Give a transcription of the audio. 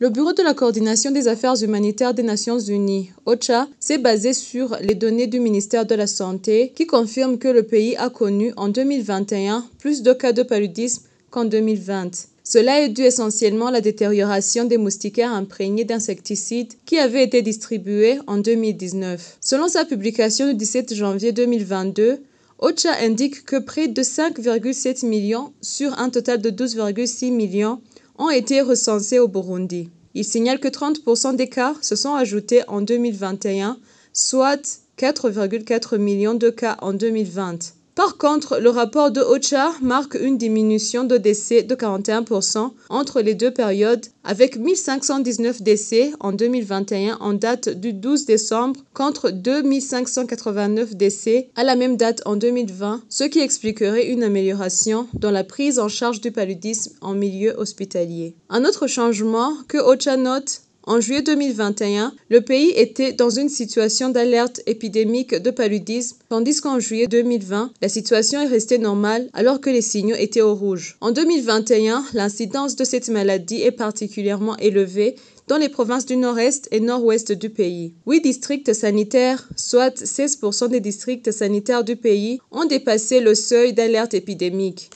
Le Bureau de la coordination des affaires humanitaires des Nations Unies, OCHA, s'est basé sur les données du ministère de la Santé qui confirment que le pays a connu en 2021 plus de cas de paludisme qu'en 2020. Cela est dû essentiellement à la détérioration des moustiquaires imprégnés d'insecticides qui avaient été distribués en 2019. Selon sa publication du 17 janvier 2022, OCHA indique que près de 5,7 millions sur un total de 12,6 millions ont été recensés au Burundi. Il signale que 30% des cas se sont ajoutés en 2021, soit 4,4 millions de cas en 2020. Par contre, le rapport de OCHA marque une diminution de décès de 41% entre les deux périodes, avec 1519 décès en 2021 en date du 12 décembre contre 2589 décès à la même date en 2020, ce qui expliquerait une amélioration dans la prise en charge du paludisme en milieu hospitalier. Un autre changement que OCHA note: en juillet 2021, le pays était dans une situation d'alerte épidémique de paludisme, tandis qu'en juillet 2020, la situation est restée normale alors que les signaux étaient au rouge. En 2021, l'incidence de cette maladie est particulièrement élevée dans les provinces du nord-est et nord-ouest du pays. 8 districts sanitaires, soit 16% des districts sanitaires du pays, ont dépassé le seuil d'alerte épidémique.